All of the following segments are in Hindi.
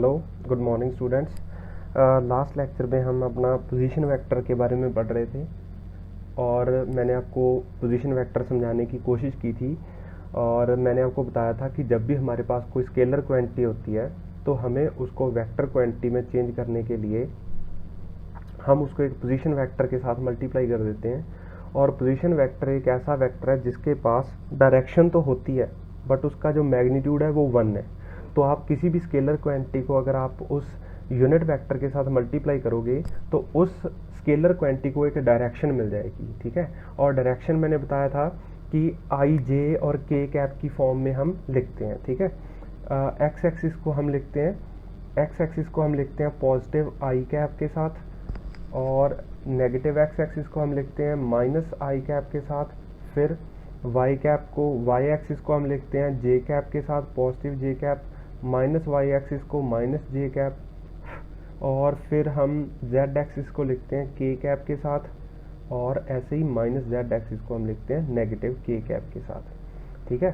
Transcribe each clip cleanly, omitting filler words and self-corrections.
Hello, good morning students. Last lecture में हम अपना पोजीशन वेक्टर के बारे में पढ़ रहे थे और मैंने आपको पोजीशन वेक्टर समझाने की कोशिश की थी और मैंने आपको बताया था कि जब भी हमारे पास कोई स्केलर क्वांटिटी होती है तो हमें उसको वेक्टर क्वांटिटी में चेंज करने के लिए हम उसको एक पोजीशन वेक्टर के साथ मल्टीप्लाई कर देते हैं। और पोजीशन वेक्टर एक ऐसा वेक्टर है जिसके पास डायरेक्शन तो होती है बट उसका जो मैग्नीट्यूड है वो 1 है। तो आप किसी भी स्केलर क्वांटिटी को अगर आप उस यूनिट वेक्टर के साथ मल्टीप्लाई करोगे तो उस स्केलर क्वांटिटी को एक डायरेक्शन मिल जाएगी, ठीक है। और डायरेक्शन मैंने बताया था कि आई जे और के कैप की फॉर्म में हम लिखते हैं, ठीक है। एक्स एक्सिस को हम लिखते हैं पॉजिटिव आई कैप के साथ और नेगेटिव एक्स एक्सिस को हम लिखते हैं माइनस आई कैप के साथ। फिर वाई कैप को वाई एक्सिस को हम लिखते हैं जे कैप के साथ पॉजिटिव जे कैप, माइनस वाई एक्सिस को माइनस जे कैप, और फिर हम जेड एक्सिस को लिखते हैं के कैप के साथ और ऐसे ही माइनस जेड एक्सिस को हम लिखते हैं नेगेटिव के कैप के साथ, ठीक है।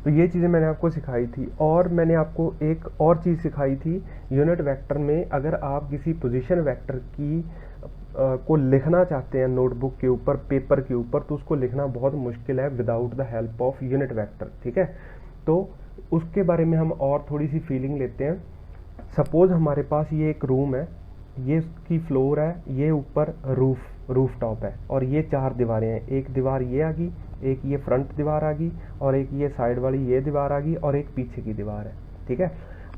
तो ये चीज़ें मैंने आपको सिखाई थी और मैंने आपको एक और चीज़ सिखाई थी यूनिट वेक्टर में। अगर आप किसी पोजीशन वेक्टर की को लिखना चाहते हैं नोटबुक के ऊपर, पेपर के ऊपर, तो उसको लिखना बहुत मुश्किल है without the help of unit vector, ठीक है। तो उसके बारे में हम और थोड़ी सी फीलिंग लेते हैं। सपोज हमारे पास ये एक रूम है, ये इसकी फ्लोर है, ये ऊपर रूफ टॉप है और ये 4 दीवारें हैं। एक दीवार ये आ गई, एक ये फ्रंट दीवार आ गई और एक ये साइड वाली ये दीवार आ गई और एक पीछे की दीवार है, ठीक है।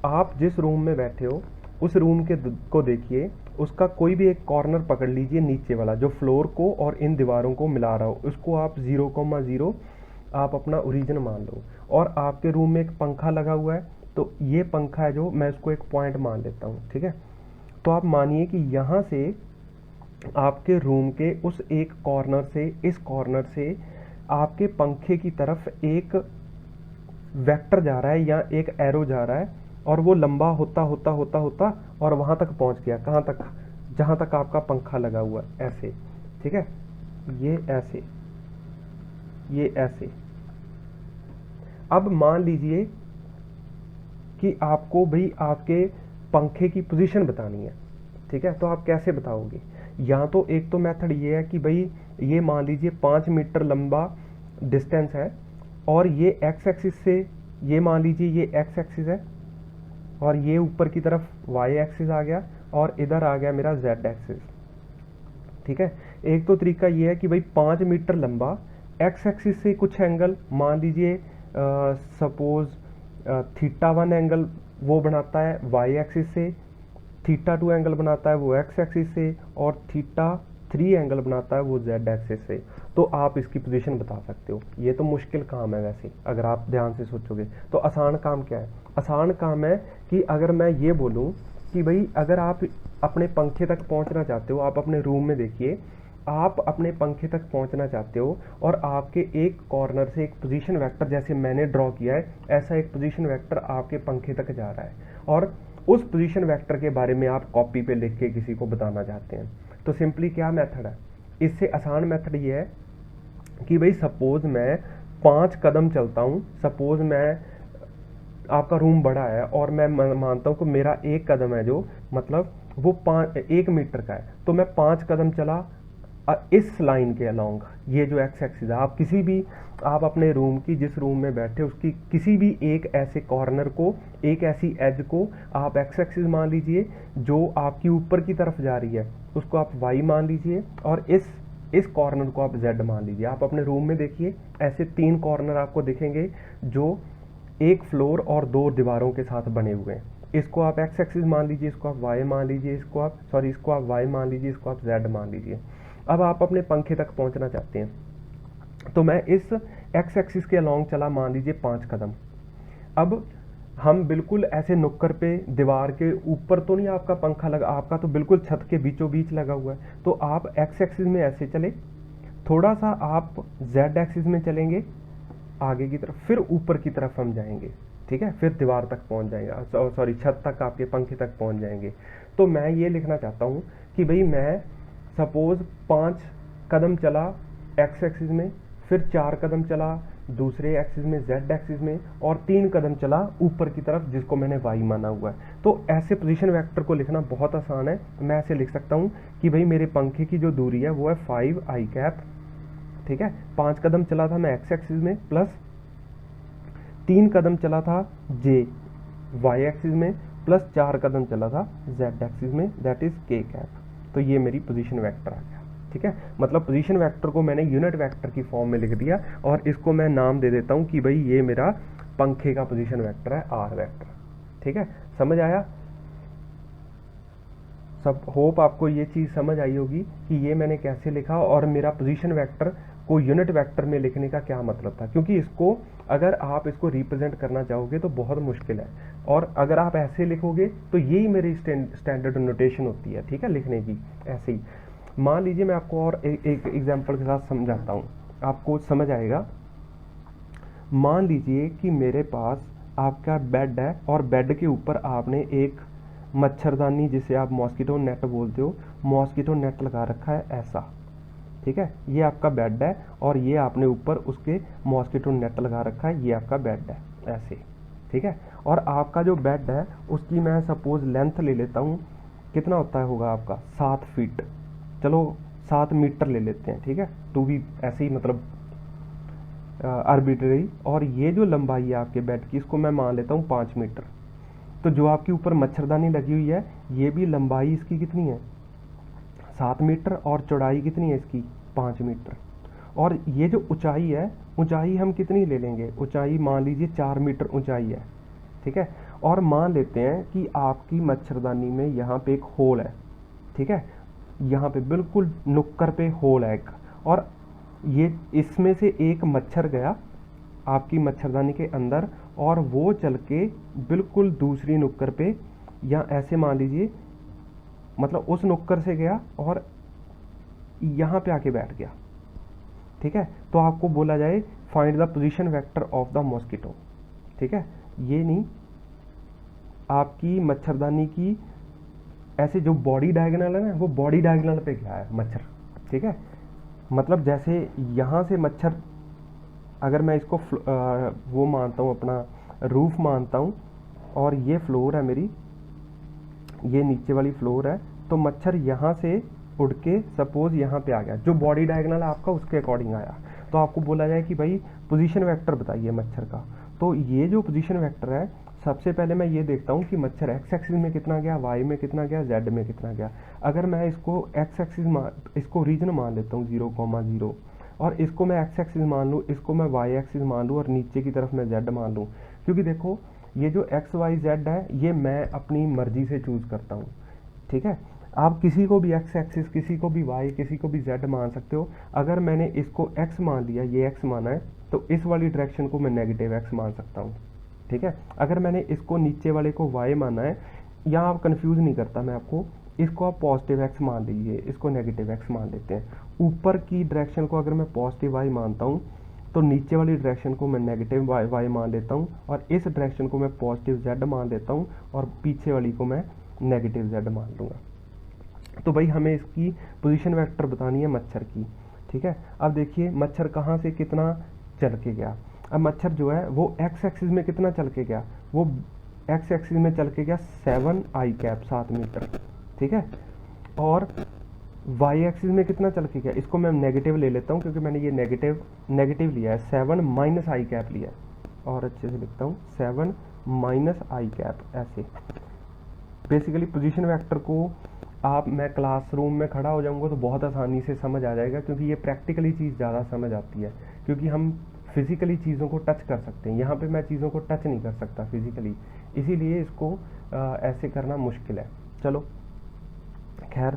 आप जिस रूम में बैठे हो उस रूम को देखिए, उसका कोई भी एक कॉर्नर पकड़ लीजिए नीचे वाला जो फ्लोर को और इन दीवारों को मिला रहा हो, उसको आप 0,0 आप अपना ओरिजिन मान लो। और आपके रूम में एक पंखा लगा हुआ है, तो ये पंखा है जो मैं इसको एक पॉइंट मान लेता हूँ, ठीक है। तो आप मानिए कि यहाँ से आपके रूम के उस एक कॉर्नर से इस कॉर्नर से आपके पंखे की तरफ एक वेक्टर जा रहा है या एक एरो जा रहा है और वो लंबा होता होता होता होता और वहां तक पहुंच गया। कहां तक? जहां तक आपका पंखा लगा हुआ है, ऐसे, ठीक है। ये ऐसे, ये ऐसे। अब मान लीजिए कि आपको भाई आपके पंखे की पोजीशन बतानी है, ठीक है। तो आप कैसे बताओगे? या तो एक तो मेथड ये है कि भाई ये मान लीजिए 5 मीटर लंबा डिस्टेंस है और ये एक्स एक्सिस से, ये मान लीजिए ये एक्स एक्सिस है और ये ऊपर की तरफ वाई एक्सिस आ गया और इधर आ गया मेरा जेड एक्सिस, ठीक है। एक तो तरीका ये है कि भाई 5 मीटर लंबा एक्स एक्सिस से कुछ एंगल मान लीजिए सपोज θ1 एंगल वो बनाता है वाई एक्सिस से, θ2 एंगल बनाता है वो एक्स एक्सिस से और θ3 एंगल बनाता है वो जेड एक्सिस से। तो आप इसकी पोजीशन बता सकते हो। ये तो मुश्किल काम है वैसे, अगर आप ध्यान से सोचोगे तो। आसान काम क्या है? आसान काम है कि अगर मैं ये बोलूं कि भाई अगर आप अपने पंखे तक पहुंचना चाहते हो, आप अपने रूम में देखिए, आप अपने पंखे तक पहुंचना चाहते हो और आपके एक कॉर्नर से एक पोजीशन वेक्टर जैसे मैंने ड्रॉ किया है, ऐसा एक पोजीशन वेक्टर आपके पंखे तक जा रहा है और उस पोजीशन वेक्टर के बारे में आप कॉपी पे लिख के किसी को बताना चाहते हैं। तो सिंपली क्या मेथड है? इससे आसान मेथड ये है कि भाई सपोज मैं 5 कदम चलता हूँ, सपोज मैं, आपका रूम बड़ा है और मैं मानता हूँ कि मेरा 1 कदम है जो मतलब वो 1 मीटर का है, तो मैं 5 कदम चला इस लाइन के अलोंग, ये जो एक्स एक्सिस है। आप किसी भी, आप अपने रूम की जिस रूम में बैठे उसकी किसी भी एक ऐसे कॉर्नर को, एक ऐसी एज को आप एक्स एक्सिस मान लीजिए जो आपकी ऊपर की तरफ जा रही है, उसको आप वाई मान लीजिए और इस कॉर्नर को आप जेड मान लीजिए। आप अपने रूम में देखिए, ऐसे 3 कॉर्नर आपको दिखेंगे जो एक फ्लोर और 2 दीवारों के साथ बने हुए हैं। इसको आप एक्स एक्सिस मान लीजिए, इसको आप वाई मान लीजिए, इसको आप वाई मान लीजिए, इसको आप जेड मान लीजिए। अब आप अपने पंखे तक पहुंचना चाहते हैं, तो मैं इस एक्स एक्सिस के अलोंग चला मान लीजिए 5 कदम। अब हम बिल्कुल ऐसे नुक्कड़ पे दीवार के ऊपर तो नहीं आपका पंखा लगा, आपका तो बिल्कुल छत के बीचों बीच लगा हुआ है। तो आप एक्स एक्सिस में ऐसे चले, थोड़ा सा आप जेड एक्सिस में चलेंगे आगे की तरफ, फिर ऊपर की तरफ हम जाएंगे, ठीक है। फिर दीवार तक पहुंच जाएंगे, सॉरी छत तक, आपके पंखे तक पहुंच जाएंगे। तो मैं ये लिखना चाहता हूँ कि भाई मैं सपोज 5 कदम चला एक्स एक्सिस में, फिर 4 कदम चला दूसरे एक्सिस में जेड एक्सिस में, और 3 कदम चला ऊपर की तरफ जिसको मैंने वाई माना हुआ है। तो ऐसे पोजीशन वेक्टर को लिखना बहुत आसान है। मैं ऐसे लिख सकता हूँ कि भाई मेरे पंखे की जो दूरी है वो है 5 आई कैप, ठीक है। 5 कदम चला था मैं एक्स एक्सिस में, प्लस 3 कदम चला था जे वाई एक्सिस में, प्लस 4 कदम चला था जेड एक्सिस में, दैट इज के कैप। तो ये मेरी पोजीशन वेक्टर आ गया, ठीक है। मतलब पोजीशन वेक्टर को मैंने यूनिट वेक्टर की फॉर्म में लिख दिया, और इसको मैं नाम दे देता हूं कि भाई ये मेरा पंखे का पोजीशन वेक्टर है, आर वेक्टर, ठीक है। समझ आया? सब होप आपको ये चीज़ समझ आई होगी कि ये मैंने कैसे लिखा, और मेरा पोजीशन वेक्टर को यूनिट वेक्टर में लिखने का क्या मतलब था। क्योंकि इसको अगर आप इसको रिप्रेजेंट करना चाहोगे तो बहुत मुश्किल है, और अगर आप ऐसे लिखोगे तो यही मेरी स्टैंडर्ड नोटेशन होती है, ठीक है, लिखने की ऐसे ही। मान लीजिए मैं आपको और एक एग्जांपल के साथ समझाता हूँ, आपको समझ आएगा। मान लीजिए कि मेरे पास आपका बेड है, और बेड के ऊपर आपने एक मच्छरदानी, जिसे आप मॉस्किटो नेट बोलते हो, मॉस्किटो नेट लगा रखा है ऐसा, ठीक है। ये आपका बेड है, और ये आपने ऊपर उसके मॉस्किटो नेट लगा रखा है, ये आपका बेड है ऐसे, ठीक है। और आपका जो बेड है उसकी मैं सपोज लेंथ ले लेता हूँ, कितना होता है होगा आपका 7 फीट, चलो 7 मीटर ले लेते हैं, ठीक है, टू भी ऐसे ही मतलब आर्बिट्रेरी। और ये जो लंबाई है आपके बेड की, इसको मैं मान लेता हूँ 5 मीटर। तो जो आपके ऊपर मच्छरदानी लगी हुई है, ये भी लंबाई इसकी कितनी है 7 मीटर, और चौड़ाई कितनी है इसकी 5 मीटर। और ये जो ऊंचाई है, ऊंचाई हम कितनी ले लेंगे, ऊंचाई मान लीजिए 4 मीटर ऊंचाई है, ठीक है। और मान लेते हैं कि आपकी मच्छरदानी में यहाँ पे एक होल है, ठीक है, यहाँ पे बिल्कुल नुक्कर पे होल है एक, और ये इसमें से एक मच्छर गया आपकी मच्छरदानी के अंदर, और वो चल के बिल्कुल दूसरी नुक्कर पे, या ऐसे मान लीजिए मतलब उस नुक्कर से गया और यहाँ पे आके बैठ गया, ठीक है। तो आपको बोला जाए find the position vector of the mosquito, ठीक है। ये नहीं, आपकी मच्छरदानी की ऐसे जो बॉडी डायगोनल है ना, वो बॉडी डायगोनल पे गया है मच्छर, ठीक है। मतलब जैसे यहाँ से मच्छर, अगर मैं इसको वो मानता हूँ, अपना रूफ मानता हूँ, और ये फ्लोर है मेरी, ये नीचे वाली फ्लोर है, तो मच्छर यहाँ से उड़ के सपोज यहाँ पे आ गया, जो बॉडी डायगोनल है आपका उसके अकॉर्डिंग आया। तो आपको बोला जाए कि भाई पोजीशन वेक्टर बताइए मच्छर का। तो ये जो पोजीशन वेक्टर है, सबसे पहले मैं ये देखता हूँ कि मच्छर एक्स एक्सिस में कितना गया, वाई में कितना गया, जेड में कितना गया। अगर मैं इसको एक्स एक्सिस इसको रीजन मान लेता हूँ 0,0, और इसको मैं एक्स एक्सिस मान लूँ, इसको मैं वाई एक्सिस मान लूँ, और नीचे की तरफ मैं जेड मान लूँ। क्योंकि देखो ये जो एक्स वाई जेड है, ये मैं अपनी मर्जी से चूज करता हूँ, ठीक है। आप किसी को भी एक्स एक्सिस, किसी को भी वाई, किसी को भी जेड मान सकते हो। अगर मैंने इसको एक्स मान लिया, ये एक्स माना है, तो इस वाली डायरेक्शन को मैं नेगेटिव एक्स मान सकता हूँ, ठीक है। अगर मैंने इसको नीचे वाले को वाई माना है, यहाँ आप कंफ्यूज नहीं करता मैं आपको, इसको आप पॉजिटिव एक्स मान लीजिए, इसको नेगेटिव एक्स मान लेते हैं। ऊपर की डायरेक्शन को अगर मैं पॉजिटिव वाई मानता हूँ, तो नीचे वाली डायरेक्शन को मैं नेगेटिव वाई मान लेता हूँ, और इस डायरेक्शन को मैं पॉजिटिव जेड मान लेता हूँ, और पीछे वाली को मैं नेगेटिव जेड मान लूँगा। तो भाई हमें इसकी पोजीशन वेक्टर बतानी है मच्छर की, ठीक है। अब देखिए मच्छर कहाँ से कितना चल के गया। अब मच्छर जो है वो एक्स एक्सिस में कितना चल के गया, वो एक्स एक्सिस में चल के गया 7 आई कैप 7 मीटर, ठीक है। और वाई एक्सिस में कितना चल के गया, इसको मैं नेगेटिव ले लेता हूँ क्योंकि मैंने ये नेगेटिव लिया है, 7 माइनस आई कैप लिया है, और अच्छे से लिखता हूँ 7 माइनस आई कैप ऐसे। बेसिकली पोजीशन वेक्टर को आप, मैं क्लासरूम में खड़ा हो जाऊंगा तो बहुत आसानी से समझ आ जाएगा, क्योंकि ये प्रैक्टिकली चीज़ ज़्यादा समझ आती है, क्योंकि हम फिजिकली चीज़ों को टच कर सकते हैं। यहाँ पे मैं चीज़ों को टच नहीं कर सकता फिजिकली, इसीलिए इसको ऐसे करना मुश्किल है। चलो खैर,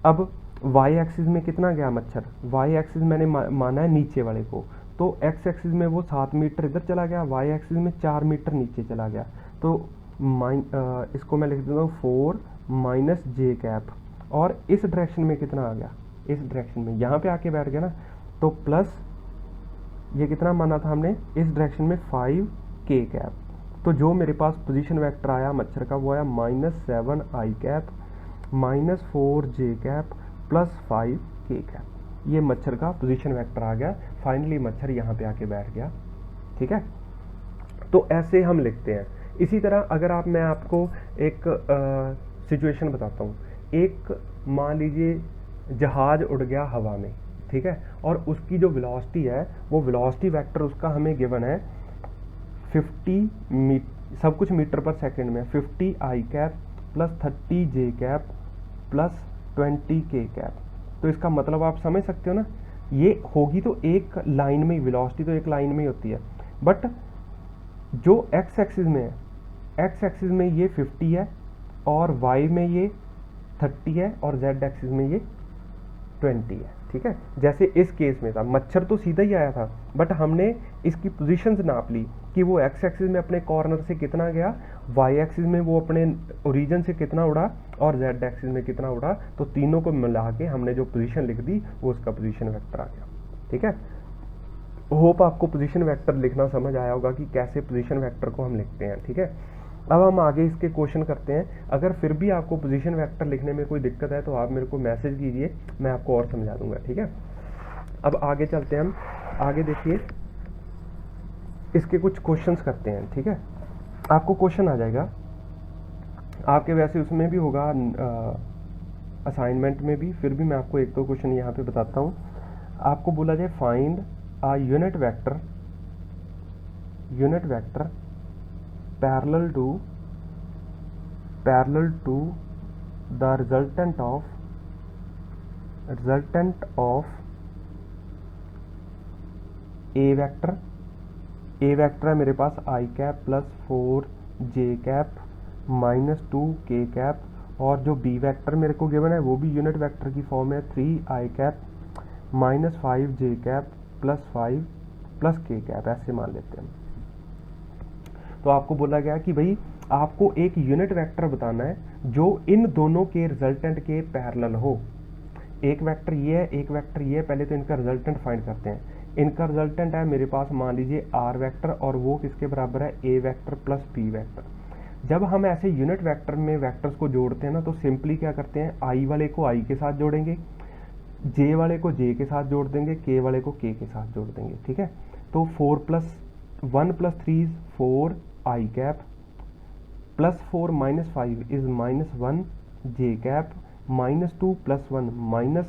अब वाई एक्सिस में कितना गया मच्छर, वाई एक्सिस मैंने माना है नीचे वाले को, तो एक्स एक्सिस में वो 7 मीटर इधर चला गया, वाई एक्सिस में 4 मीटर नीचे चला गया। तो इसको मैं लिख देता हूँ 4 माइनस जे कैप, और इस डायरेक्शन में कितना आ गया, इस डायरेक्शन में यहाँ पे आके बैठ गया ना, तो प्लस ये कितना माना था हमने इस डायरेक्शन में 5 के कैप। तो जो मेरे पास पोजीशन वेक्टर आया मच्छर का, वो आया -7 आई कैप -4 जे कैप +5 के कैप। ये मच्छर का पोजीशन वेक्टर आ गया। फाइनली मच्छर यहाँ पे आके बैठ गया। ठीक है, तो ऐसे हम लिखते हैं। इसी तरह अगर आप, मैं आपको एक सिचुएशन बताता हूँ। एक मान लीजिए जहाज उड़ गया हवा में, ठीक है, और उसकी जो वेलोसिटी है वो वेलोसिटी वेक्टर उसका हमें गिवन है 50 सब कुछ मीटर पर सेकंड में, 50 आई कैप प्लस 30 जे कैप प्लस 20 के कैप। तो इसका मतलब आप समझ सकते हो ना, ये होगी तो एक लाइन में, वेलोसिटी तो एक लाइन में ही होती है, बट जो एक्स एक्सिस में है, एक्स एक्सिस में ये 50 है और वाई में ये 30 है और जेड एक्सिस में ये 20 है। ठीक है, जैसे इस केस में था, मच्छर तो सीधा ही आया था, बट हमने इसकी पोजीशंस नाप ली कि वो एक्स एक्सिस में अपने कॉर्नर से कितना गया, वाई एक्सिस में वो अपने ओरिजिन से कितना उड़ा और जेड एक्सिस में कितना उड़ा। तो तीनों को मिला के हमने जो पोजीशन लिख दी वो उसका पोजीशन वेक्टर आ गया। ठीक है, होप आपको पोजीशन वेक्टर लिखना समझ आया होगा कि कैसे पोजीशन वेक्टर को हम लिखते हैं। ठीक है, अब हम आगे इसके क्वेश्चन करते हैं। अगर फिर भी आपको पोजीशन वेक्टर लिखने में कोई दिक्कत है तो आप मेरे को मैसेज कीजिए, मैं आपको और समझा दूंगा। ठीक है, अब आगे चलते हैं हम। आगे देखिए, इसके कुछ क्वेश्चंस करते हैं। ठीक है, आपको क्वेश्चन आ जाएगा आपके, वैसे उसमें भी होगा असाइनमेंट में भी, फिर भी मैं आपको एक दो क्वेश्चन यहाँ पे बताता हूँ। आपको बोला जाए find a unit vector parallel to the resultant of a vector है मेरे पास i cap plus 4 j cap minus 2 k cap, और जो b वेक्टर मेरे को गिवन है वो भी यूनिट वेक्टर की फॉर्म है 3 i cap minus 5 j cap plus 5 plus K cap, ऐसे मान लेते हैं। तो आपको बोला गया कि भाई आपको एक यूनिट वेक्टर बताना है जो इन दोनों के रिजल्टेंट के पैरेलल हो। एक वेक्टर ये है, एक वेक्टर ये है। पहले तो इनका रिजल्टेंट फाइंड करते हैं। इनका रिजल्टेंट है मेरे पास, मान लीजिए आर वेक्टर, और वो किसके बराबर है, ए वेक्टर प्लस बी वेक्टर। जब हम ऐसे यूनिट वेक्टर में वेक्टर्स को जोड़ते हैं ना, तो सिंपली क्या करते हैं, आई वाले को आई के साथ जोड़ेंगे, जे वाले को जे के साथ जोड़ देंगे, के वाले को के साथ जोड़ देंगे। ठीक है, तो 4 plus 1 plus 3 is 4 I cap plus 4 minus 5 is minus 1 J cap minus 2 plus 1 minus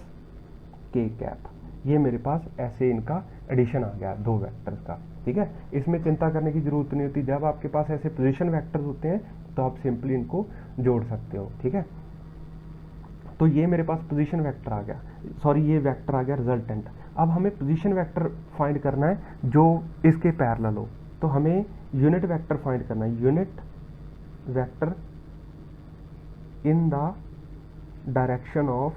K cap. ये मेरे पास ऐसे इनका एडिशन आ गया दो वेक्टर्स का। ठीक है, इसमें चिंता करने की जरूरत नहीं होती। जब आपके पास ऐसे पोजीशन वेक्टर्स होते हैं तो आप सिंपली इनको जोड़ सकते हो। ठीक है, तो ये मेरे पास पोजीशन वेक्टर आ गया, सॉरी ये वेक्टर आ गया रिजल्टेंट। अब हमें पोजीशन वेक्टर फाइंड करना है जो इसके पैरेलल हो, तो हमें यूनिट वेक्टर फाइंड करना है। Unit vector in the direction of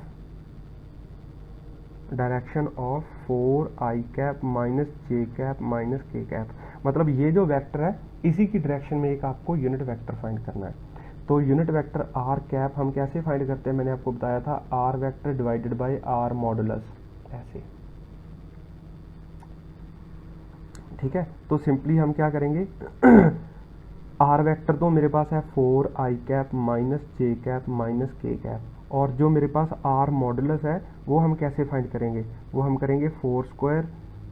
4 I cap minus J cap minus K cap, मतलब ये जो वेक्टर है इसी की डायरेक्शन में एक आपको यूनिट वेक्टर फाइंड करना है। तो यूनिट वेक्टर आर कैप हम कैसे फाइंड करते हैं, मैंने आपको बताया था, R vector divided by R modulus, ऐसे। ठीक है, तो सिंपली हम क्या करेंगे आर वेक्टर तो मेरे पास है 4 आई कैप माइनस जे कैप माइनस के कैप, और जो मेरे पास आर मॉडुलस है वो हम कैसे फाइंड करेंगे, वो हम करेंगे 4 square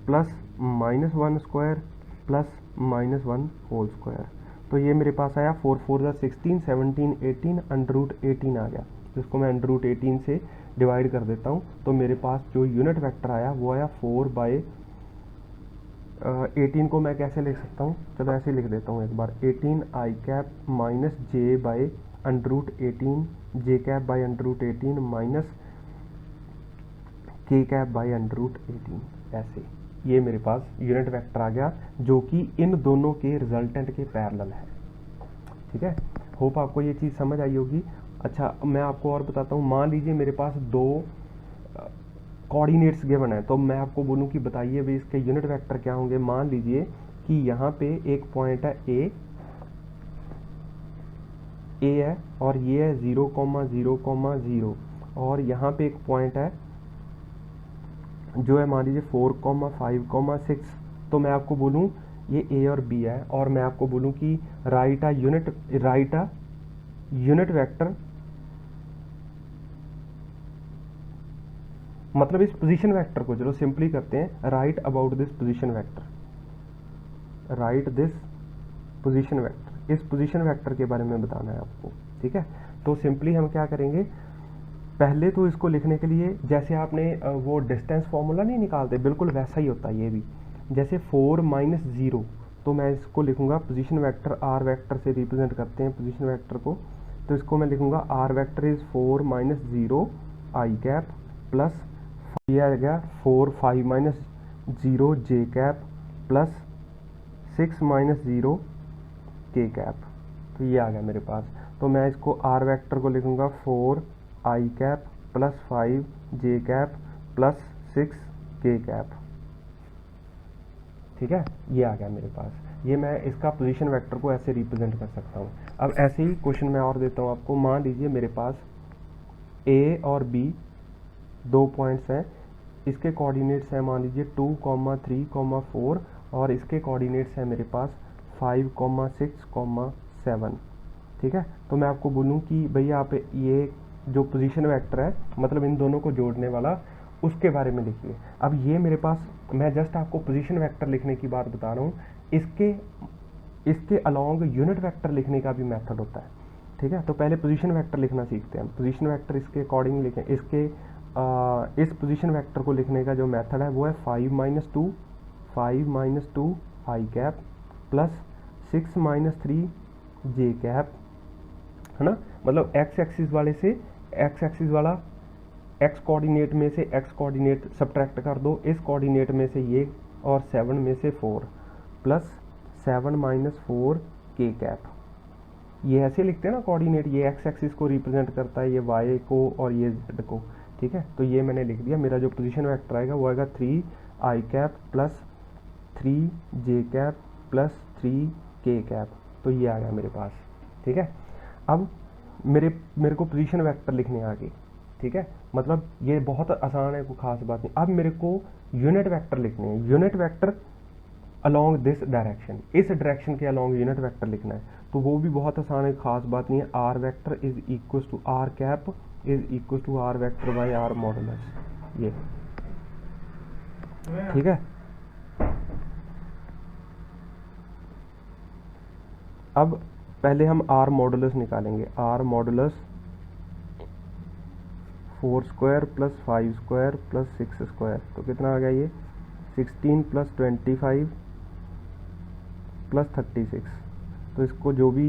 plus minus 1 square plus minus 1 whole square. तो ये मेरे पास आया 4 4 16 17 18 अंडर रूट 18 आ गया, जिसको मैं अंडर रूट 18 से डिवाइड कर देता हूँ। तो मेरे पास जो यूनिट वेक्टर आया वो आया 4 बाई 18 को मैं कैसे लिख सकता हूँ, चलो ऐसे लिख देता हूँ एक बार, 18 I cap minus J by under root 18 J cap by under root 18 minus K cap by under root 18, ऐसे। ये मेरे पास यूनिट वेक्टर आ गया जो कि इन दोनों के रिजल्टेंट के पैरेलल है। ठीक है, होप आपको ये चीज़ समझ आई होगी। अच्छा, मैं आपको और बताता हूँ, मान लीजिए मेरे पास दो कोऑर्डिनेट्स गिवन है, तो मैं आपको बोलूँ कि बताइए भाई इसके यूनिट वेक्टर क्या होंगे। मान लीजिए कि यहाँ पे एक पॉइंट है ए है और ये है 0,0,0, और यहाँ पे एक पॉइंट है जो है मान लीजिए 4,5,6। तो मैं आपको बोलूँ ये ए और बी है, और मैं आपको बोलूँ कि राइट अ यूनिट वेक्टर मतलब इस पोजीशन वेक्टर को चलो सिंपली करते हैं, right about this position vector, right this position vector, इस पोजीशन वेक्टर के बारे में बताना है आपको, ठीक है। तो सिंपली हम क्या करेंगे, पहले तो इसको लिखने के लिए जैसे आपने वो डिस्टेंस फॉर्मूला नहीं निकालते, बिल्कुल वैसा ही होता है ये भी। जैसे 4 माइनस 0, तो मैं इसको लिखूंगा पोजीशन वेक्टर, आर वेक्टर से रिप्रेजेंट करते हैं पोजीशन वेक्टर को, तो इसको मैं लिखूंगा R vector is 4 minus 0 I cap plus ये आ गया 4 5 minus 0 J cap plus 6 minus 0 K cap. तो ये आ गया मेरे पास। तो मैं इसको आर वेक्टर को लिखूंगा 4 आई कैप प्लस 5 जे कैप प्लस 6 के कैप, ठीक है। ये आ गया मेरे पास। ये मैं इसका पोजीशन वेक्टर को ऐसे रिप्रेजेंट कर सकता हूँ। अब ऐसे ही क्वेश्चन मैं और देता हूँ आपको। मान लीजिए मेरे पास ए और बी 2 पॉइंट्स हैं, इसके कोऑर्डिनेट्स हैं मान लीजिए 2, 3, 4 और इसके कोऑर्डिनेट्स हैं मेरे पास 5, 6, 7, ठीक है। तो मैं आपको बोलूँ कि भैया आप ये जो पोजीशन वेक्टर है, मतलब इन दोनों को जोड़ने वाला, उसके बारे में लिखिए। अब ये मेरे पास, मैं जस्ट आपको पोजीशन वेक्टर लिखने की बात बता रहा हूँ, इसके अलोंग यूनिट वेक्टर लिखने का भी मेथड होता है, ठीक है। तो पहले पोजीशन वेक्टर लिखना सीखते हैं। पोजीशन वेक्टर इसके अकॉर्डिंग लिखें। इस पोजीशन वेक्टर को लिखने का जो मेथड है वो है 5 माइनस 2 आई cap plus 6 minus 3 J cap, है ना। मतलब एक्स एक्सिस वाले से एक्स एक्सिस वाला एक्स कोऑर्डिनेट में से एक्स कोऑर्डिनेट सब्ट्रैक्ट कर दो, इस कोऑर्डिनेट में से ये और 7 में से 4 प्लस 7 माइनस 4 के कैप। ये ऐसे लिखते हैं ना कोऑर्डिनेट, ये एक्स एक्सिस को रिप्रेजेंट करता है, ये वाई को और ये जेड को, ठीक है। तो ये मैंने लिख दिया। मेरा जो पोजीशन वेक्टर आएगा वो आएगा 3 I cap plus 3 J cap plus 3 K cap. तो ये आ गया मेरे पास, ठीक है। अब मेरे को पोजीशन वेक्टर लिखने आ गए, ठीक है। मतलब ये बहुत आसान है, कोई खास बात नहीं। अब मेरे को यूनिट वेक्टर लिखने हैं। Unit vector along this direction, इस डायरेक्शन के अलोंग यूनिट वेक्टर लिखना है, तो वो भी बहुत आसान है, खास बात नहीं है। R vector is equal to R cap is equal to R vector by R modulus, ये ठीक है। अब पहले हम आर मॉडुलस निकालेंगे। R modulus 4 square plus 5 square plus 6 square, तो कितना आ गया ये 16 प्लस 25 प्लस 36। तो इसको जो भी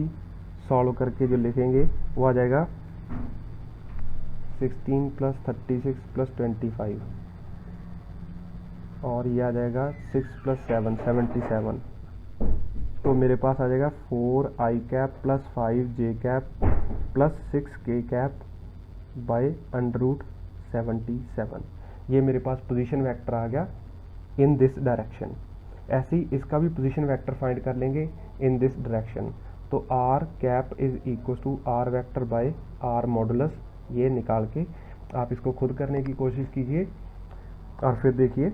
सॉल्व करके जो लिखेंगे वो आ जाएगा 16 प्लस 36 प्लस 25 और ये आ जाएगा 6 प्लस 7 77। तो मेरे पास आ जाएगा 4 आई कैप प्लस 5 जे कैप प्लस 6 के कैप बाय अंडर रूट 77। ये मेरे पास पोजीशन वेक्टर आ गया इन दिस डायरेक्शन। ऐसे ही इसका भी पोजीशन वेक्टर फाइंड कर लेंगे इन दिस डायरेक्शन। तो R cap is equal to R vector by R modulus, ये निकाल के आप इसको खुद करने की कोशिश कीजिए और फिर देखिए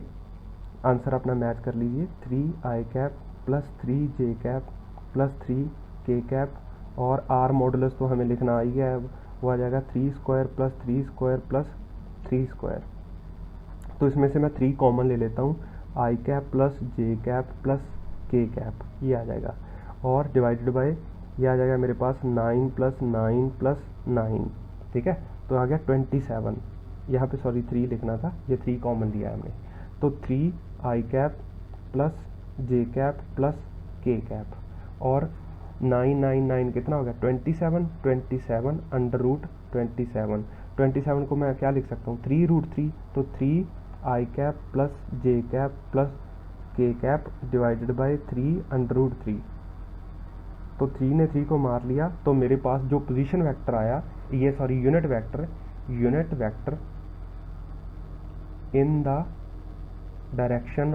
आंसर अपना मैच कर लीजिए। 3 I cap plus 3 J cap plus 3 K cap और आर मॉडुलस तो हमें लिखना आ ही गया है, वो आ जाएगा 3 square plus 3 square plus 3 square. तो इसमें से मैं 3 कॉमन ले लेता हूँ, आई cap plus J cap plus K cap, ये आ जाएगा और डिवाइडेड बाय ये आ जाएगा मेरे पास 9 प्लस 9 प्लस 9, ठीक है। तो आ गया 27। यहाँ पे सॉरी 3 लिखना था, ये 3 कॉमन लिया है हमने। तो 3 I cap plus J cap plus K cap और 9 कितना हो गया 27 अंडर रूट 27 को मैं क्या लिख सकता हूँ 3 रूट 3। तो 3 I cap plus J cap plus K cap divided by 3 under root 3। तो 3 ने 3 को मार लिया। तो मेरे पास जो पोजीशन वेक्टर आया, ये sorry unit vector in the direction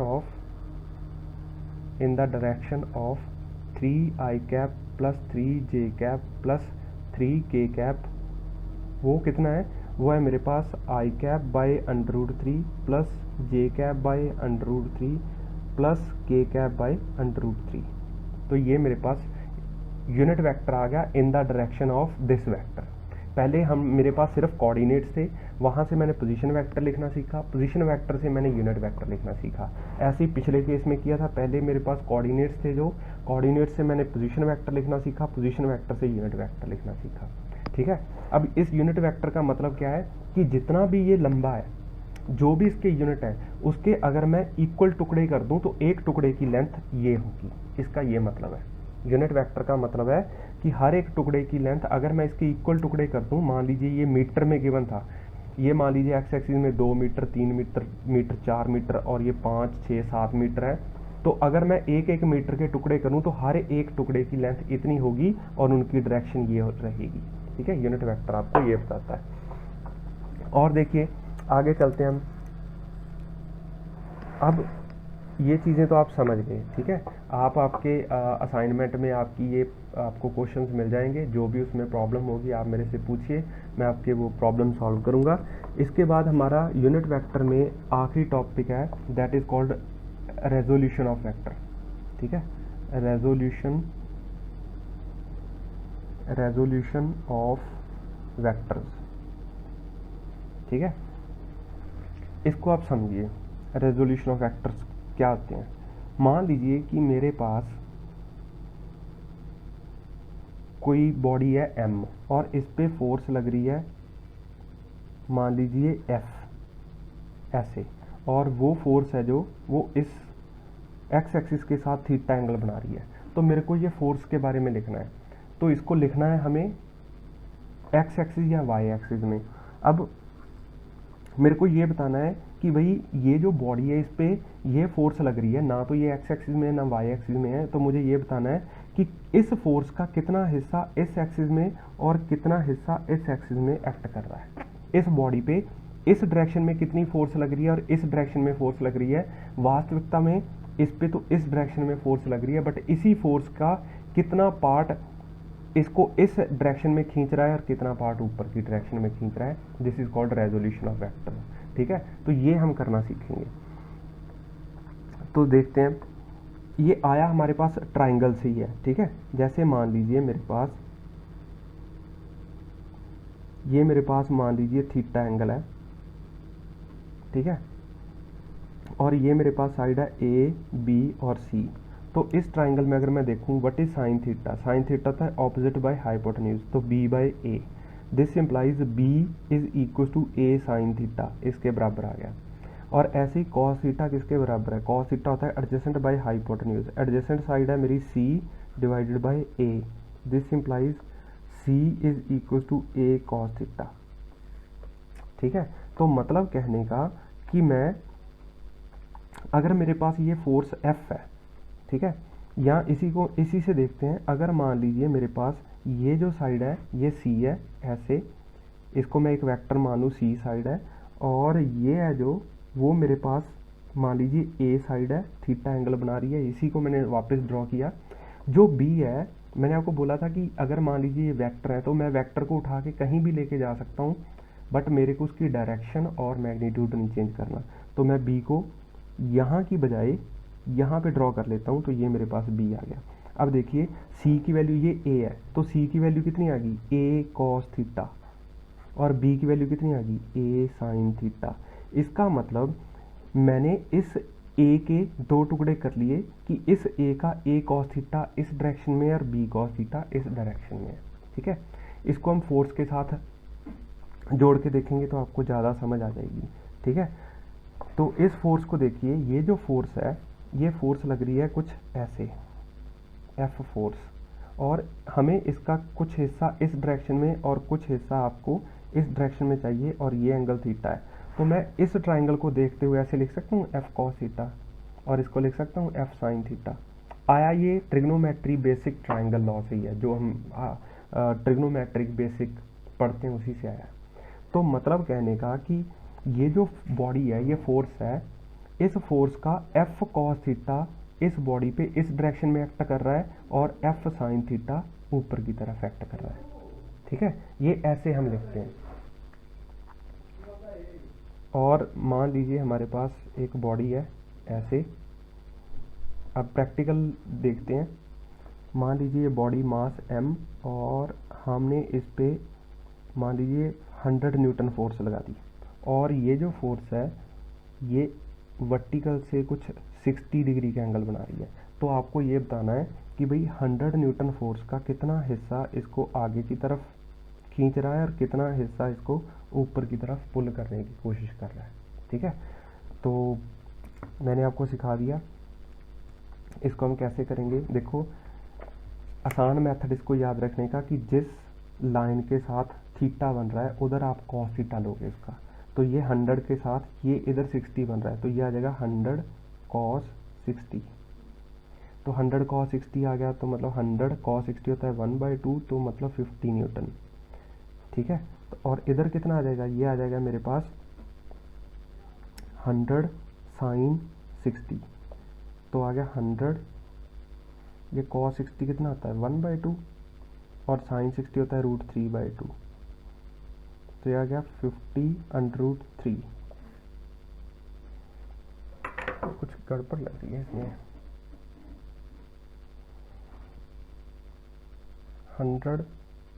of 3 I cap plus 3 J cap plus 3 K cap, वो कितना है, वो है मेरे पास I cap by under root 3 plus J cap by under root 3 plus K cap by under root 3। तो ये मेरे पास यूनिट वेक्टर आ गया in the direction of this vector. पहले हम मेरे पास सिर्फ कोऑर्डिनेट्स थे, वहाँ से मैंने पोजीशन वेक्टर लिखना सीखा, पोजीशन वेक्टर से मैंने यूनिट वेक्टर लिखना सीखा। ऐसे ही पिछले केस में किया था, पहले मेरे पास कोऑर्डिनेट्स थे, जो कोऑर्डिनेट्स से मैंने पोजीशन वेक्टर लिखना सीखा, पोजीशन वेक्टर से यूनिट वेक्टर लिखना सीखा। ठीक है, अब इस यूनिट वेक्टर का मतलब क्या है कि जितना भी ये लंबा है, जो भी इसके यूनिट है, उसके अगर मैं इक्वल टुकड़े कर दूं तो एक टुकड़े की लेंथ ये होगी, इसका ये मतलब है। यूनिट वेक्टर का मतलब है कि हर एक टुकड़े की लेंथ अगर मैं इसके इक्वल टुकड़े कर दूं, मान लीजिए ये मीटर में गिवन था, ये मान लीजिए एक्स एक्सिस में 2 मीटर, 3 मीटर, 4 मीटर और ये 5, 6, 7 मीटर है, तो अगर मैं एक एक मीटर के टुकड़े करूं तो हर एक टुकड़े की लेंथ इतनी होगी और उनकी डायरेक्शन ये रहेगी। ठीक है, यूनिट वेक्टर आपको ये बताता है। और देखिए आगे चलते हैं हम। अब ये चीज़ें तो आप समझ गए। ठीक है, आप आपके असाइनमेंट में आपकी ये आपको क्वेश्चंस मिल जाएंगे, जो भी उसमें प्रॉब्लम होगी आप मेरे से पूछिए, मैं आपके वो प्रॉब्लम सॉल्व करूँगा। इसके बाद हमारा यूनिट वेक्टर में आखिरी टॉपिक है, that is called resolution of vector. ठीक है, रेजोल्यूशन ऑफ वेक्टर्स। ठीक है, इसको आप समझिए, रेजोल्यूशन ऑफ वेक्टर्स क्या होते हैं। मान लीजिए कि मेरे पास कोई बॉडी है m और इस पे फोर्स लग रही है, मान लीजिए F ऐसे, और वो फोर्स है जो वो इस x एक्सिस के साथ थीटा एंगल बना रही है। तो मेरे को ये फोर्स के बारे में लिखना है, तो इसको लिखना है हमें x एक्सिस या y एक्सिस में। अब मेरे को ये बताना है कि भाई ये जो बॉडी है इस पे ये फोर्स लग रही है, ना तो ये x एक्सिस में है ना y एक्सिस में है, तो मुझे ये बताना है कि इस फोर्स का कितना हिस्सा इस एक्सिस में और कितना हिस्सा इस एक्सिस में एक्ट कर रहा है। इस बॉडी पे इस डायरेक्शन में कितनी फोर्स लग रही है और इस डायरेक्शन में फोर्स लग रही है। वास्तविकता में इस पे तो इस डायरेक्शन में फोर्स लग रही है, बट इसी फोर्स का कितना पार्ट इसको इस डायरेक्शन में खींच रहा है और कितना पार्ट ऊपर की डायरेक्शन में खींच रहा है। This is called resolution of vector. ठीक है, तो ये हम करना सीखेंगे। तो देखते हैं, ये आया हमारे पास ट्राइंगल से ही है। ठीक है, जैसे मान लीजिए मेरे पास मान लीजिए थीटा एंगल है। ठीक है, और ये मेरे पास साइड है ए, बी और सी। तो इस ट्राइंगल में अगर मैं देखूं what is sine theta, sine theta था ऑपोजिट बाय हाइपोटेन्यूज, तो B by A. This implies B is equal to A sine theta, इसके बराबर आ गया। और ऐसे ही कॉस थीटा किसके बराबर है, कॉस थीटा होता है adjacent by hypotenuse, adjacent side है मेरी C divided by A. This implies C is equal to A cos theta. ठीक है, तो मतलब कहने का कि मैं अगर मेरे पास ये फोर्स F है, ठीक है, या इसी से देखते हैं। अगर मान लीजिए मेरे पास ये जो साइड है ये C है, ऐसे इसको मैं एक वेक्टर मानूँ, C साइड है, और ये है जो वो मेरे पास मान लीजिए A साइड है, थीटा एंगल बना रही है, इसी को मैंने वापस ड्रॉ किया। जो B है, मैंने आपको बोला था कि अगर मान लीजिए ये वेक्टर है तो मैं वेक्टर को उठा के कहीं भी लेके जा सकता हूँ, बट मेरे को उसकी डायरेक्शन और मैग्नीट्यूड नहीं चेंज करना। तो मैं B को यहाँ की बजाय यहाँ पे ड्रॉ कर लेता हूँ, तो ये मेरे पास B आ गया। अब देखिए C की वैल्यू ये A है, तो C की वैल्यू कितनी आ गई, A कॉस थीटा, और B की वैल्यू कितनी आ गई, A साइन थीटा। इसका मतलब मैंने इस A के दो टुकड़े कर लिए कि इस A का A कॉस थीटा इस डायरेक्शन में और B कॉस थीटा इस डायरेक्शन में है। ठीक है, इसको हम फोर्स के साथ जोड़ के देखेंगे तो आपको ज़्यादा समझ आ जाएगी। ठीक है, तो इस फोर्स को देखिए, ये जो फोर्स है ये फोर्स लग रही है कुछ ऐसे, F फोर्स, और हमें इसका कुछ हिस्सा इस डायरेक्शन में और कुछ हिस्सा आपको इस डायरेक्शन में चाहिए, और ये एंगल थीटा है। तो मैं इस ट्राइंगल को देखते हुए ऐसे लिख सकता हूँ F कॉस थीटा, और इसको लिख सकता हूँ F साइन थीटा। आया ये ट्रिग्नोमेट्री बेसिक ट्राइंगल लॉ से ही है, जो हम ट्रिग्नोमेट्रिक बेसिक पढ़ते हैं उसी से आया। तो मतलब कहने का कि ये जो बॉडी है ये फोर्स है, इस फोर्स का F कॉस थीटा इस बॉडी पे इस डायरेक्शन में एक्ट कर रहा है और F साइन थीटा ऊपर की तरफ एक्ट कर रहा है। ठीक है, ये ऐसे हम लिखते हैं। और मान लीजिए हमारे पास एक बॉडी है ऐसे। अब प्रैक्टिकल देखते हैं। मान लीजिए ये बॉडी मास m और हमने इस पे मान लीजिए 100 न्यूटन फोर्स लगा दी, और ये जो फोर्स है ये वर्टिकल से कुछ 60 डिग्री का एंगल बना रही है। तो आपको ये बताना है कि भाई 100 न्यूटन फोर्स का कितना हिस्सा इसको आगे की तरफ खींच रहा है और कितना हिस्सा इसको ऊपर की तरफ पुल करने की कोशिश कर रहा है। ठीक है, तो मैंने आपको सिखा दिया। इसको हम कैसे करेंगे, देखो आसान मेथड इसको याद रखने का कि जिस लाइन के साथ थीटा बन रहा है उधर आप कॉस थीटा लोगे इसका। तो ये 100 के साथ ये इधर 60 बन रहा है, तो ये आ जाएगा 100 cos 60। तो 100 cos 60 आ गया, तो मतलब 100 cos 60 होता है 1/2, तो मतलब 50 न्यूटन। ठीक है, तो और इधर कितना आ जाएगा, ये आ जाएगा मेरे पास 100 sin 60। तो आ गया 100, ये cos 60 कितना होता है 1/2, और sin 60 होता है √3/2। तो ये आ गया 50√3। कुछ गड़बड़ लग रही है इसमें। 100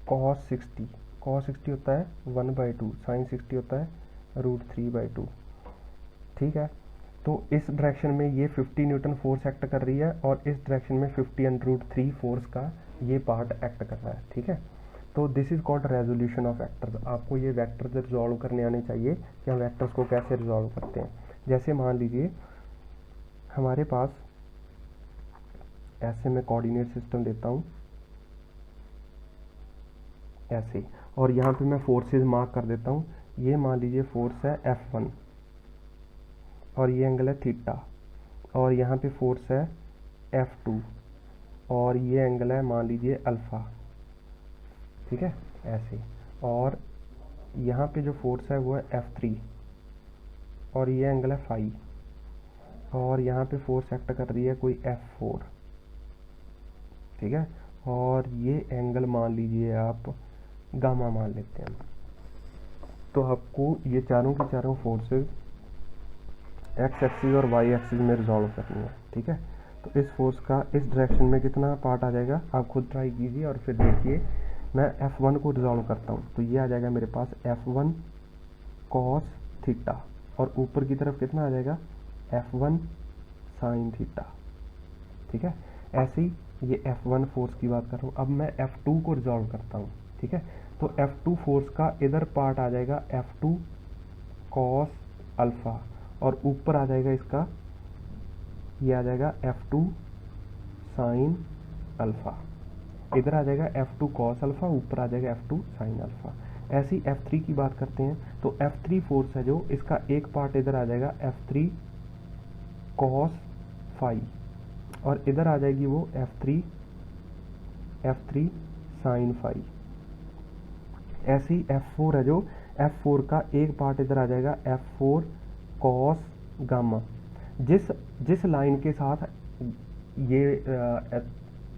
cos 60 होता है 1/2, sin 60 होता है √3/2। ठीक है, तो इस डायरेक्शन में ये 50 न्यूटन फोर्स एक्ट कर रही है, और इस डायरेक्शन में 50√3 फोर्स का ये पार्ट एक्ट कर रहा है। ठीक है, तो this is called resolution of vectors. आपको ये वेक्टर्स रिजॉल्व करने आने चाहिए कि हम वेक्टर्स को कैसे रिजॉल्व करते हैं। जैसे मान लीजिए हमारे पास ऐसे मैं कोऑर्डिनेट सिस्टम देता हूँ ऐसे, और यहाँ पे मैं फोर्सेस मार्क कर देता हूँ। ये मान लीजिए फोर्स है F1, और ये एंगल है थीटा, और यहाँ पे फोर्स है F2, और ये एंगल है मान लीजिए अल्फ़ा। ठीक है, ऐसे, और यहाँ पे जो फोर्स है वो है F3, और ये एंगल है फाई, और यहाँ पे फोर्स एक्ट कर रही है कोई F4। ठीक है, और ये एंगल मान लीजिए आप गामा मान लेते हैं। तो आपको ये चारों की चारों फोर्सेस एक्स एक्सिस और वाई एक्सिस में रिजॉल्व करनी है। ठीक है, तो इस फोर्स का इस डायरेक्शन में कितना पार्ट आ जाएगा, आप खुद ट्राई कीजिए और फिर देखिए। मैं F1 को रिजॉल्व करता हूँ, तो ये आ जाएगा मेरे पास F1 cos थीटा, और ऊपर की तरफ कितना आ जाएगा F1 sin थीटा। ठीक है, ऐसे ही ये F1 फोर्स की बात कर रहा हूँ। अब मैं F2 को रिजॉल्व करता हूँ। ठीक है, तो F2 फोर्स का इधर पार्ट आ जाएगा F2 cos अल्फ़ा, और ऊपर आ जाएगा इसका, ये आ जाएगा F2 sin अल्फ़ा। इधर आ जाएगा F2 cos अल्फ़ा, ऊपर आ जाएगा F2 sin अल्फ़ा। ऐसी F3 की बात करते हैं, तो F3 फोर्स है जो, इसका एक पार्ट इधर आ जाएगा F3 cos फाई, और इधर आ जाएगी वो F3 sin फाई। ऐसी F4 है जो, F4 का एक पार्ट इधर आ जाएगा F4 cos गामा। जिस लाइन के साथ ये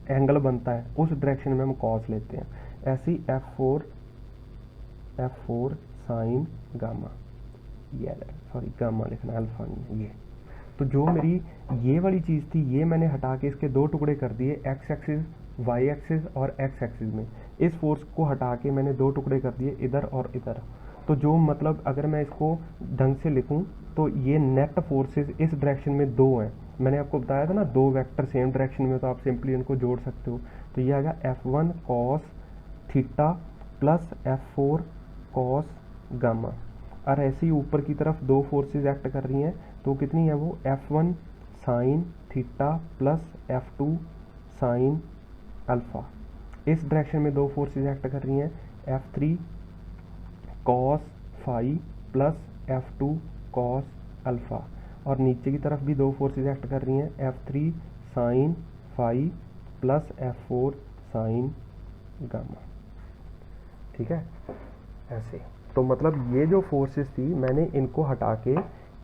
एंगल बनता है उस डायरेक्शन में हम कॉस लेते हैं। ऐसी F4 sin गामा, ये सॉरी गामा लिखना, अल्फा नहीं ये। तो जो मेरी ये वाली चीज़ थी ये मैंने हटा के इसके दो टुकड़े कर दिए, एक्स एक्सिस वाई एक्सिस और एक्स एक्सिस में। इस फोर्स को हटा के मैंने दो टुकड़े कर दिए, इधर और इधर। तो जो मतलब अगर मैं इसको ढंग से लिखूं तो ये नेट फोर्सेस इस डायरेक्शन में दो हैं। मैंने आपको बताया था ना, दो वेक्टर सेम डायरेक्शन में, तो आप सिंपली इनको जोड़ सकते हो। तो ये आ गया F1 cos theta plus F4 cos gamma. और ऐसे ही ऊपर की तरफ दो फोर्सेस एक्ट कर रही हैं, तो कितनी है वो F1 sin theta plus F2 sin alpha. इस डायरेक्शन में दो फोर्सेस एक्ट कर रही हैं, F3 cos phi plus F2 cos alpha. और नीचे की तरफ भी दो फोर्सेस एक्ट कर रही हैं, F3 sin phi plus F4 sin gamma. ठीक है, ऐसे। तो मतलब ये जो फोर्सेस थी मैंने इनको हटा के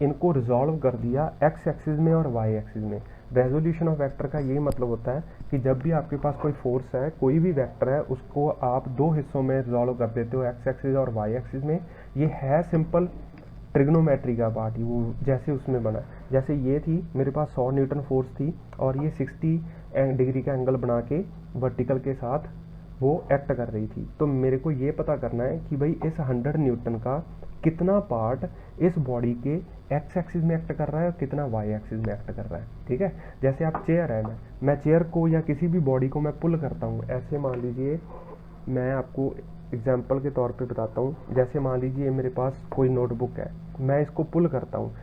इनको रिजॉल्व कर दिया एक्स एक्सिस में और वाई एक्सिस में। रेजोल्यूशन ऑफ वेक्टर का यही मतलब होता है कि जब भी आपके पास कोई फोर्स है, कोई भी वेक्टर है, उसको आप दो हिस्सों में रिजॉल्व कर देते हो, एक्स एक्सिस और वाई एक्सिस में। ये है सिंपल ट्रिग्नोमेट्री का पार्ट, वो जैसे उसमें बना। जैसे ये थी मेरे पास 100 न्यूटन फोर्स थी, और ये 60 डिग्री का एंगल बना के वर्टिकल के साथ वो एक्ट कर रही थी। तो मेरे को ये पता करना है कि भाई इस 100 न्यूटन का कितना पार्ट इस बॉडी के एक्स एक्सिस में एक्ट कर रहा है और कितना वाई एक्सिस में एक्ट कर रहा है। ठीक है, जैसे आप चेयर है, मैं चेयर को या किसी भी बॉडी को मैं पुल करता हूँ, ऐसे मान लीजिए, मैं आपको एग्जाम्पल के तौर पे बताता हूँ। जैसे मान लीजिए मेरे पास कोई नोटबुक है, मैं इसको पुल करता हूँ,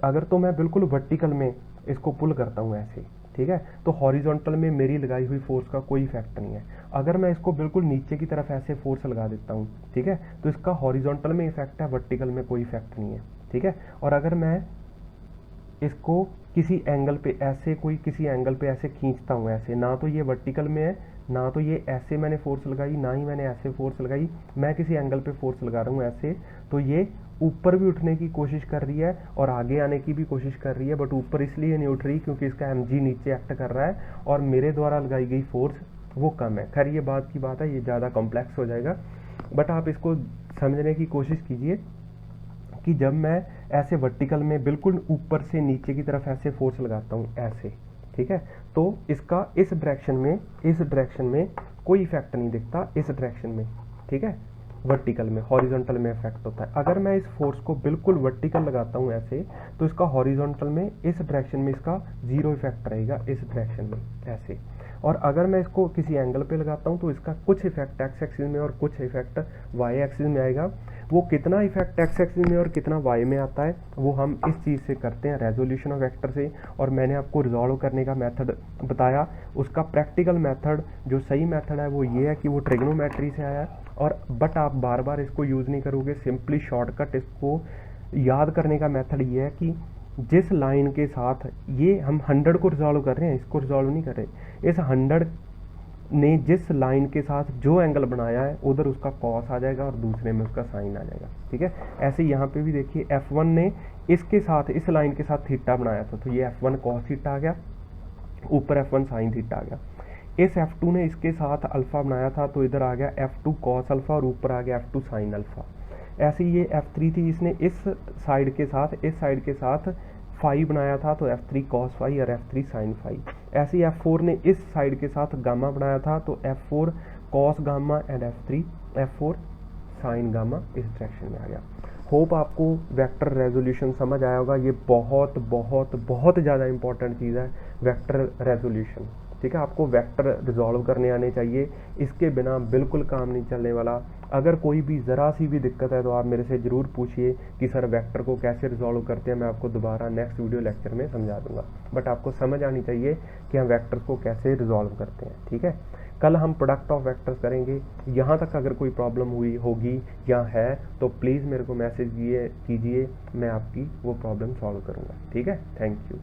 अगर तो मैं बिल्कुल वर्टिकल में इसको पुल करता हूँ ऐसे, ठीक है, तो हॉरिजॉन्टल में मेरी लगाई हुई फोर्स का कोई इफेक्ट नहीं है। अगर मैं इसको बिल्कुल नीचे की तरफ ऐसे फोर्स लगा देता हूँ, ठीक है, तो इसका हॉरिजॉन्टल में इफेक्ट है, वर्टिकल में कोई इफेक्ट नहीं है। ठीक है, और अगर मैं इसको किसी एंगल पे ऐसे, कोई किसी एंगल पे ऐसे खींचता हूँ ऐसे, ना तो ये वर्टिकल में है, ना तो ये ऐसे मैंने फोर्स लगाई, ना ही मैंने ऐसे फोर्स लगाई, मैं किसी एंगल पे फोर्स लगा रहा हूँ ऐसे, तो ये ऊपर भी उठने की कोशिश कर रही है और आगे आने की भी कोशिश कर रही है, बट ऊपर इसलिए नहीं उठ रही क्योंकि इसका mg नीचे एक्ट कर रहा है और मेरे द्वारा लगाई गई फोर्स वो कम है। खैर ये बात की बात है, ये ज़्यादा कॉम्प्लेक्स हो जाएगा, बट आप इसको समझने की कोशिश कीजिए कि जब मैं ऐसे वर्टिकल में बिल्कुल ऊपर से नीचे की तरफ ऐसे फोर्स लगाता हूँ ऐसे, ठीक है, तो इसका इस डायरेक्शन में कोई इफेक्ट नहीं दिखता, इस डायरेक्शन में, ठीक है, वर्टिकल में, हॉरिजॉन्टल में इफेक्ट होता है। अगर मैं इस फोर्स को बिल्कुल वर्टिकल लगाता हूँ ऐसे, तो इसका हॉरिजॉन्टल में इस डायरेक्शन में इसका जीरो इफेक्ट रहेगा, इस डायरेक्शन में ऐसे। और अगर मैं इसको किसी एंगल पे लगाता हूँ तो इसका कुछ इफेक्ट एक्स एक्सिस में और कुछ इफेक्ट वाई एक्सिस में आएगा। वो कितना इफेक्ट एक्स एक्सिस में और कितना वाई में आता है वो हम इस चीज़ से करते हैं, रेजोल्यूशन ऑफ वेक्टर से। और मैंने आपको रिजॉल्व करने का मेथड बताया, उसका प्रैक्टिकल मेथड जो सही मेथड है वो ये है कि वो ट्रिग्नोमेट्री से आया है। और बट आप बार बार इसको यूज़ नहीं करोगे, सिंपली शॉर्टकट इसको याद करने का मेथड ये है कि जिस लाइन के साथ ये हम 100 को रिजॉल्व कर रहे हैं, इसको रिजॉल्व नहीं कर रहे, इस 100 ने जिस लाइन के साथ जो एंगल बनाया है उधर उसका कॉस आ जाएगा और दूसरे में उसका साइन आ जाएगा। ठीक है, ऐसे यहाँ पे भी देखिए F1 ने इसके साथ, इस लाइन के साथ थीटा बनाया था, तो ये F1 कॉस थीटा आ गया, ऊपर F1 साइन थीटा आ गया। इस F2 ने इसके साथ अल्फा बनाया था, तो इधर आ गया F2 कॉस अल्फा और ऊपर आ गया F2 साइन अल्फा। ऐसे ही ये F3 थी, इसने इस साइड के साथ फाई बनाया था, तो F3 कॉस फाई और F3 साइन फाई। ऐसे ही F4 ने इस साइड के साथ गामा बनाया था, तो F4 cos gamma and F4 sign gamma इस डायरेक्शन में आ गया। होप आपको वेक्टर रेजोल्यूशन समझ आया होगा। ये बहुत बहुत बहुत ज़्यादा इंपॉर्टेंट चीज़ है वेक्टर रेजोल्यूशन। ठीक है, आपको वेक्टर रिजॉल्व करने आने चाहिए, इसके बिना बिल्कुल काम नहीं चलने वाला। अगर कोई भी ज़रा सी भी दिक्कत है तो आप मेरे से ज़रूर पूछिए कि सर वेक्टर को कैसे रिजॉल्व करते हैं, मैं आपको दोबारा नेक्स्ट वीडियो लेक्चर में समझा दूंगा। बट आपको समझ आनी चाहिए कि हम वेक्टर्स को कैसे रिजॉल्व करते हैं। ठीक है, कल हम प्रोडक्ट ऑफ वेक्टर्स करेंगे। यहाँ तक अगर कोई प्रॉब्लम हुई होगी या है तो प्लीज़ मेरे को मैसेज कीजिए, मैं आपकी वो प्रॉब्लम सॉल्व करूँगा। ठीक है, थैंक यू।